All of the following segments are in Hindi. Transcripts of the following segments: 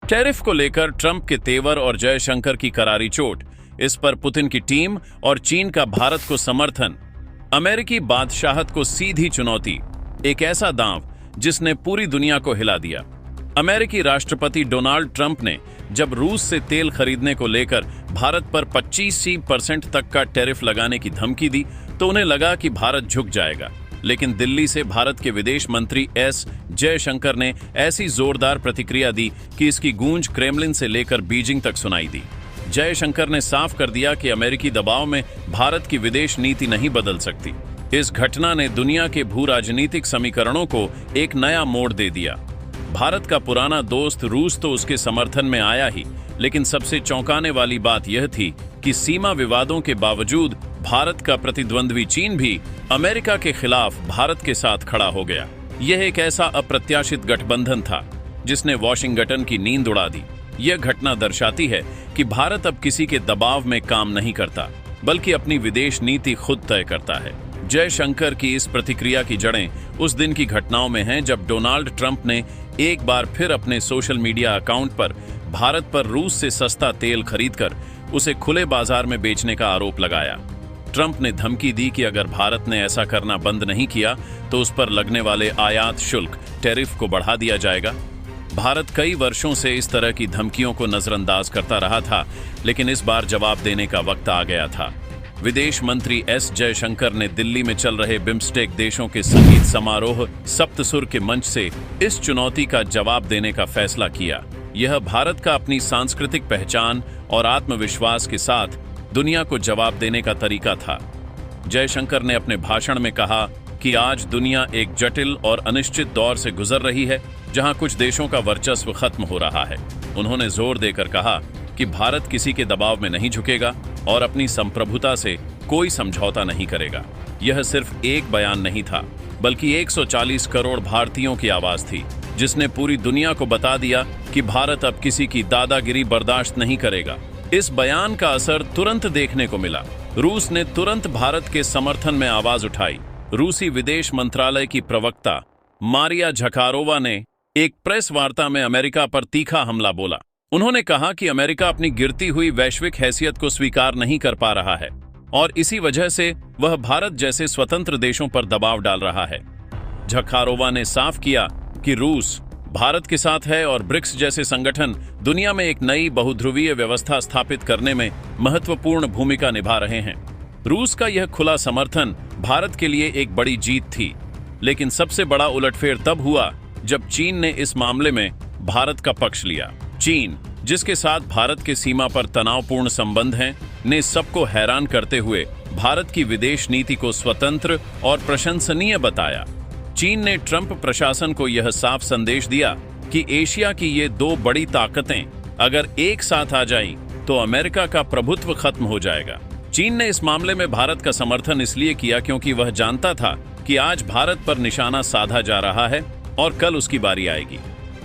टैरिफ को लेकर ट्रंप के तेवर और जयशंकर की करारी चोट, इस पर पुतिन की टीम और चीन का भारत को समर्थन, अमेरिकी बादशाहत को सीधी चुनौती, एक ऐसा दांव जिसने पूरी दुनिया को हिला दिया। अमेरिकी राष्ट्रपति डोनाल्ड ट्रंप ने जब रूस से तेल खरीदने को लेकर भारत पर 25% तक का टैरिफ लगाने की धमकी दी तो उन्हें लगा कि भारत झुक जाएगा, लेकिन दिल्ली से भारत के विदेश मंत्री एस जयशंकर ने ऐसी जोरदार प्रतिक्रिया दी कि इसकी गूंज क्रेमलिन से लेकर बीजिंग तक सुनाई दी। जयशंकर ने साफ कर दिया कि अमेरिकी दबाव में भारत की विदेश नीति नहीं बदल सकती। इस घटना ने दुनिया के भू राजनीतिक समीकरणों को एक नया मोड़ दे दिया। भारत का पुराना दोस्त रूस तो उसके समर्थन में आया ही, लेकिन सबसे चौंकाने वाली बात यह थी कि सीमा विवादों के बावजूद भारत का प्रतिद्वंद्वी चीन भी अमेरिका के खिलाफ भारत के साथ खड़ा हो गया। यह एक ऐसा अप्रत्याशित गठबंधन था जिसने वॉशिंगटन की नींद उड़ा दी। यह घटना दर्शाती है कि भारत अब किसी के दबाव में काम नहीं करता, बल्कि अपनी विदेश नीति खुद तय करता है। जयशंकर की इस प्रतिक्रिया की जड़ें उस दिन की घटनाओं में हैं जब डोनाल्ड ट्रंप ने एक बार फिर अपने सोशल मीडिया अकाउंट पर भारत पर रूस से सस्ता तेल खरीदकर उसे खुले बाजार में बेचने का आरोप लगाया। ट्रंप ने धमकी दी कि अगर भारत ने ऐसा करना बंद नहीं किया तो उस पर लगने वाले आयात शुल्क टैरिफ को बढ़ा दिया जाएगा। भारत कई वर्षों से इस तरह की धमकियों को नजरअंदाज करता रहा था, लेकिन इस बार जवाब देने का वक्त आ गया था। विदेश मंत्री एस जयशंकर ने दिल्ली में चल रहे बिम्स्टेक देशों के संगीत समारोह सप्तसुर के मंच से इस चुनौती का जवाब देने का फैसला किया। यह भारत का अपनी सांस्कृतिक पहचान और आत्मविश्वास के साथ दुनिया को जवाब देने का तरीका था। जयशंकर ने अपने भाषण में कहा कि आज दुनिया एक जटिल और अनिश्चित दौर से गुजर रही है, जहां कुछ देशों का वर्चस्व खत्म हो रहा है। उन्होंने जोर देकर कहा कि भारत किसी के दबाव में नहीं झुकेगा और अपनी संप्रभुता से कोई समझौता नहीं करेगा। यह सिर्फ एक बयान नहीं था, बल्कि 140 करोड़ भारतीयों की आवाज थी, जिसने पूरी दुनिया को बता दिया कि भारत अब किसी की दादागिरी बर्दाश्त नहीं करेगा। इस बयान का असर तुरंत देखने को मिला। रूस ने तुरंत भारत के समर्थन में आवाज उठाई। रूसी विदेश मंत्रालय की प्रवक्ता मारिया झकारोवा ने एक प्रेस वार्ता में अमेरिका पर तीखा हमला बोला। उन्होंने कहा कि अमेरिका अपनी गिरती हुई वैश्विक हैसियत को स्वीकार नहीं कर पा रहा है और इसी वजह से वह भारत जैसे स्वतंत्र देशों पर दबाव डाल रहा है। झकारोवा ने साफ किया कि रूस भारत के साथ है और ब्रिक्स जैसे संगठन दुनिया में एक नई बहुध्रुवीय व्यवस्था स्थापित करने में महत्वपूर्ण भूमिका निभा रहे हैं। रूस का यह खुला समर्थन भारत के लिए एक बड़ी जीत थी, लेकिन सबसे बड़ा उलटफेर तब हुआ जब चीन ने इस मामले में भारत का पक्ष लिया। चीन, जिसके साथ भारत के सीमा पर तनावपूर्ण संबंध हैं, ने सबको हैरान करते हुए भारत की विदेश नीति को स्वतंत्र और प्रशंसनीय बताया। चीन ने ट्रंप प्रशासन को यह साफ संदेश दिया कि एशिया की ये दो बड़ी ताकतें अगर एक साथ आ जाएं, तो अमेरिका का प्रभुत्व खत्म हो जाएगा। चीन ने इस मामले में भारत का समर्थन इसलिए किया क्योंकि वह जानता था कि आज भारत पर निशाना साधा जा रहा है और कल उसकी बारी आएगी।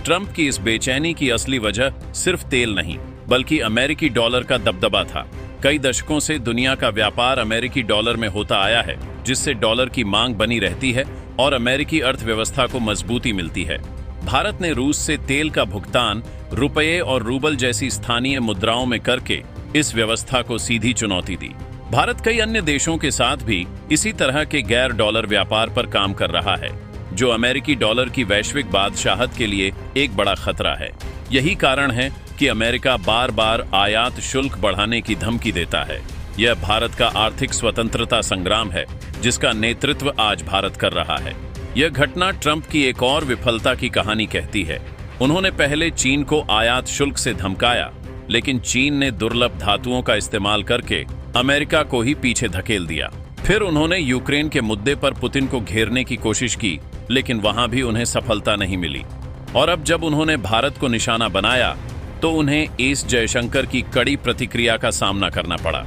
ट्रंप की इस बेचैनी की असली वजह सिर्फ तेल नहीं, बल्कि अमेरिकी डॉलर का दबदबा था। कई दशकों से दुनिया का व्यापार अमेरिकी डॉलर में होता आया है, जिससे डॉलर की मांग बनी रहती है और अमेरिकी अर्थव्यवस्था को मजबूती मिलती है। भारत ने रूस से तेल का भुगतान रुपये और रूबल जैसी स्थानीय मुद्राओं में करके इस व्यवस्था को सीधी चुनौती दी। भारत कई अन्य देशों के साथ भी इसी तरह के गैर डॉलर व्यापार पर काम कर रहा है, जो अमेरिकी डॉलर की वैश्विक बादशाहत के लिए एक बड़ा खतरा है। यही कारण है कि अमेरिका बार बार आयात शुल्क बढ़ाने की धमकी देता है। यह भारत का आर्थिक स्वतंत्रता संग्राम है, जिसका नेतृत्व आज भारत कर रहा है। यह घटना ट्रंप की एक और विफलता की कहानी कहती है। उन्होंने पहले चीन को आयात शुल्क से धमकाया, लेकिन चीन ने दुर्लभ धातुओं का इस्तेमाल करके अमेरिका को ही पीछे धकेल दिया। फिर उन्होंने यूक्रेन के मुद्दे पर पुतिन को घेरने की कोशिश की, लेकिन वहां भी उन्हें सफलता नहीं मिली। और अब जब उन्होंने भारत को निशाना बनाया तो उन्हें एस जयशंकर की कड़ी प्रतिक्रिया का सामना करना पड़ा।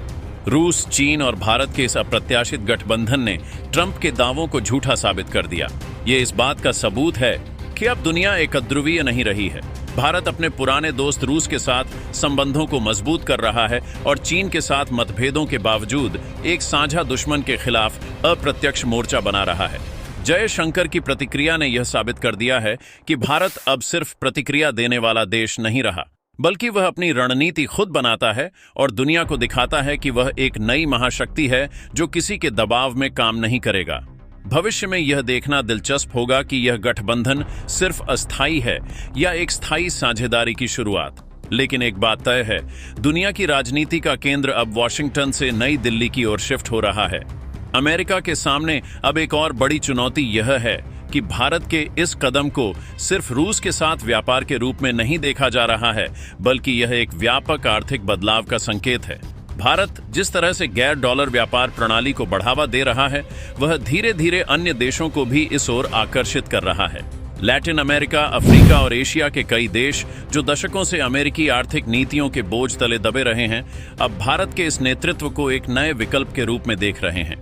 रूस, चीन और भारत के इस अप्रत्याशित गठबंधन ने ट्रंप के दावों को झूठा साबित कर दिया। ये इस बात का सबूत है कि अब दुनिया एकध्रुवीय नहीं रही है। भारत अपने पुराने दोस्त रूस के साथ संबंधों को मजबूत कर रहा है और चीन के साथ मतभेदों के बावजूद एक साझा दुश्मन के खिलाफ अप्रत्यक्ष मोर्चा बना रहा है। जयशंकर की प्रतिक्रिया ने यह साबित कर दिया है कि भारत अब सिर्फ प्रतिक्रिया देने वाला देश नहीं रहा, बल्कि वह अपनी रणनीति खुद बनाता है और दुनिया को दिखाता है कि वह एक नई महाशक्ति है जो किसी के दबाव में काम नहीं करेगा। भविष्य में यह देखना दिलचस्प होगा कि यह गठबंधन सिर्फ अस्थायी है या एक स्थायी साझेदारी की शुरुआत। लेकिन एक बात तय है, दुनिया की राजनीति का केंद्र अब वॉशिंगटन से नई दिल्ली की ओर शिफ्ट हो रहा है। अमेरिका के सामने अब एक और बड़ी चुनौती यह है कि भारत के इस कदम को सिर्फ रूस के साथ व्यापार के रूप में नहीं देखा जा रहा है, बल्कि यह एक व्यापक आर्थिक बदलाव का संकेत है। भारत जिस तरह से गैर डॉलर व्यापार प्रणाली को बढ़ावा दे रहा है, वह धीरे धीरे अन्य देशों को भी इस ओर आकर्षित कर रहा है। लैटिन अमेरिका, अफ्रीका और एशिया के कई देश जो दशकों से अमेरिकी आर्थिक नीतियों के बोझ तले दबे रहे हैं, अब भारत के इस नेतृत्व को एक नए विकल्प के रूप में देख रहे हैं।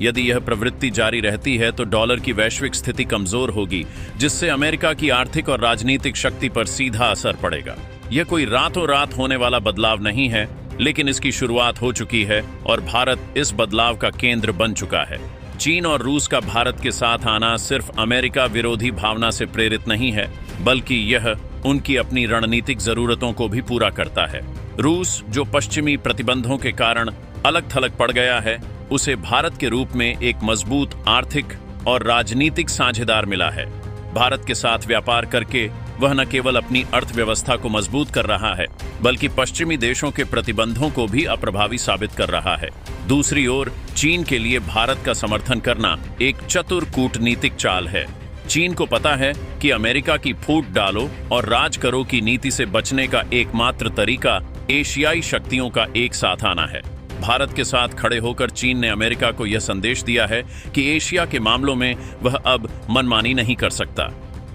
यदि यह प्रवृत्ति जारी रहती है तो डॉलर की वैश्विक स्थिति कमजोर होगी, जिससे अमेरिका की आर्थिक और राजनीतिक शक्ति पर सीधा असर पड़ेगा। यह कोई रातों रात होने वाला बदलाव नहीं है, लेकिन इसकी शुरुआत हो चुकी है और भारत इस बदलाव का केंद्र बन चुका है। चीन और रूस का भारत के साथ आना सिर्फ अमेरिका विरोधी भावना से प्रेरित नहीं है, बल्कि यह उनकी अपनी रणनीतिक जरूरतों को भी पूरा करता है। रूस, जो पश्चिमी प्रतिबंधों के कारण अलग थलग पड़ गया है, उसे भारत के रूप में एक मजबूत आर्थिक और राजनीतिक साझेदार मिला है। भारत के साथ व्यापार करके वह न केवल अपनी अर्थव्यवस्था को मजबूत कर रहा है, बल्कि पश्चिमी देशों के प्रतिबंधों को भी अप्रभावी साबित कर रहा है। दूसरी ओर, चीन के लिए भारत का समर्थन करना एक चतुर कूटनीतिक चाल है। चीन को पता है कि अमेरिका की फूट डालो और राज करो की नीति से बचने का एकमात्र तरीका एशियाई शक्तियों का एक साथ आना है। भारत के साथ खड़े होकर चीन ने अमेरिका को यह संदेश दिया है कि एशिया के मामलों में वह अब मनमानी नहीं कर सकता।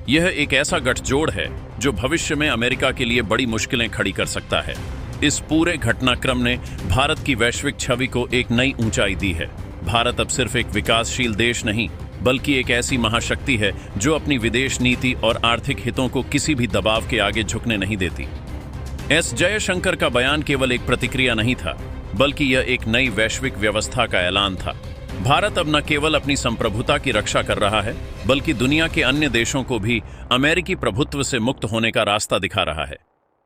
यह एक ऐसा गठजोड़ है जो भविष्य में अमेरिका के लिए बड़ी मुश्किलें खड़ी कर सकता है। इस पूरे घटनाक्रम ने भारत की वैश्विक छवि को एक नई ऊंचाई दी है। भारत अब सिर्फ एक विकासशील देश नहीं, बल्कि एक ऐसी महाशक्ति है जो अपनी विदेश नीति और आर्थिक हितों को किसी भी दबाव के आगे झुकने नहीं देती। एस जयशंकर का बयान केवल एक प्रतिक्रिया नहीं था, बल्कि यह एक नई वैश्विक व्यवस्था का ऐलान था। भारत अब न केवल अपनी संप्रभुता की रक्षा कर रहा है, बल्कि दुनिया के अन्य देशों को भी अमेरिकी प्रभुत्व से मुक्त होने का रास्ता दिखा रहा है।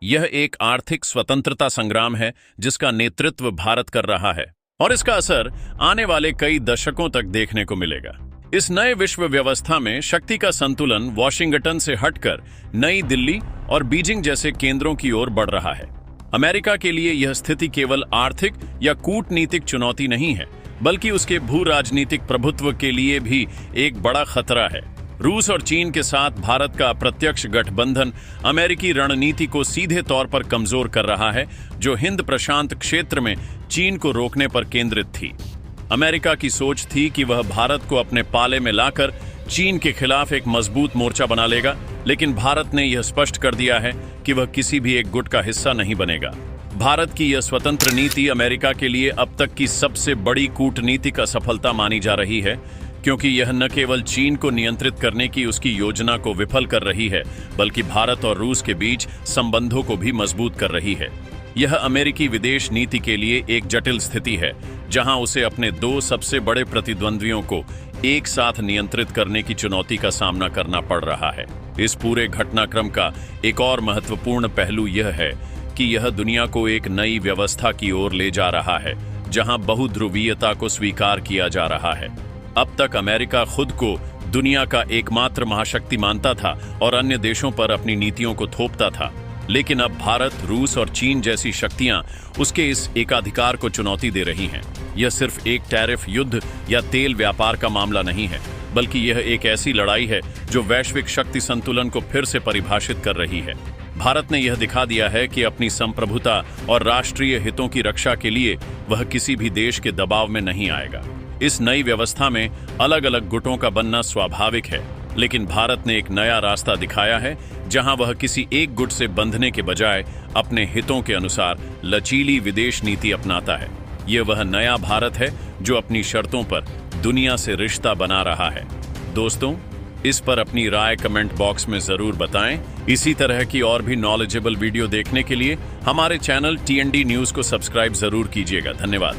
यह एक आर्थिक स्वतंत्रता संग्राम है जिसका नेतृत्व भारत कर रहा है, और इसका असर आने वाले कई दशकों तक देखने को मिलेगा। इस नए विश्व व्यवस्था में शक्ति का संतुलन वॉशिंगटन से हटकर नई दिल्ली और बीजिंग जैसे केंद्रों की ओर बढ़ रहा है। अमेरिका के लिए यह स्थिति केवल आर्थिक या कूटनीतिक चुनौती नहीं है, बल्कि उसके भू राजनीतिक प्रभुत्व के लिए भी एक बड़ा खतरा है। रूस और चीन के साथ भारत का अप्रत्यक्ष गठबंधन अमेरिकी रणनीति को सीधे तौर पर कमजोर कर रहा है, जो हिंद प्रशांत क्षेत्र में चीन को रोकने पर केंद्रित थी। अमेरिका की सोच थी कि वह भारत को अपने पाले में लाकर चीन के खिलाफ एक मजबूत मोर्चा बना लेगा, लेकिन भारत ने यह स्पष्ट कर दिया है कि वह किसी भी एक गुट का हिस्सा नहीं बनेगा। भारत की यह स्वतंत्र नीति अमेरिका के लिए अब तक की सबसे बड़ी कूटनीतिक असफलता मानी जा रही है, क्योंकि यह न केवल चीन को नियंत्रित करने की उसकी योजना को विफल कर रही है, बल्कि भारत और रूस के बीच संबंधों को भी मजबूत कर रही है। यह अमेरिकी विदेश नीति के लिए एक जटिल स्थिति है, जहां उसे अपने दो सबसे बड़े प्रतिद्वंद्वियों को एक साथ नियंत्रित करने की चुनौती का सामना करना पड़ रहा है। इस पूरे घटनाक्रम का एक और महत्वपूर्ण पहलू यह है कि यह दुनिया को एक नई व्यवस्था की ओर ले जा रहा है, जहां बहुध्रुवीयता को स्वीकार किया जा रहा है। अब तक अमेरिका खुद को दुनिया का एकमात्र महाशक्ति मानता था और अन्य देशों पर अपनी नीतियों को थोपता था, लेकिन अब भारत, रूस और चीन जैसी शक्तियां उसके इस एकाधिकार को चुनौती दे रही हैं। यह सिर्फ एक टैरिफ युद्ध या तेल व्यापार का मामला नहीं है, बल्कि यह एक ऐसी लड़ाई है जो वैश्विक शक्ति संतुलन को फिर से परिभाषित कर रही है। भारत ने यह दिखा दिया है कि अपनी संप्रभुता और राष्ट्रीय हितों की रक्षा के लिए वह किसी भी देश के दबाव में नहीं आएगा। इस नई व्यवस्था में अलग अलग गुटों का बनना स्वाभाविक है, लेकिन भारत ने एक नया रास्ता दिखाया है, जहां वह किसी एक गुट से बंधने के बजाय अपने हितों के अनुसार लचीली विदेश नीति अपनाता है। यह वह नया भारत है जो अपनी शर्तों पर दुनिया से रिश्ता बना रहा है। दोस्तों, इस पर अपनी राय कमेंट बॉक्स में जरूर बताएं। इसी तरह की और भी नॉलेजेबल वीडियो देखने के लिए हमारे चैनल TND न्यूज़ को सब्सक्राइब जरूर कीजिएगा। धन्यवाद।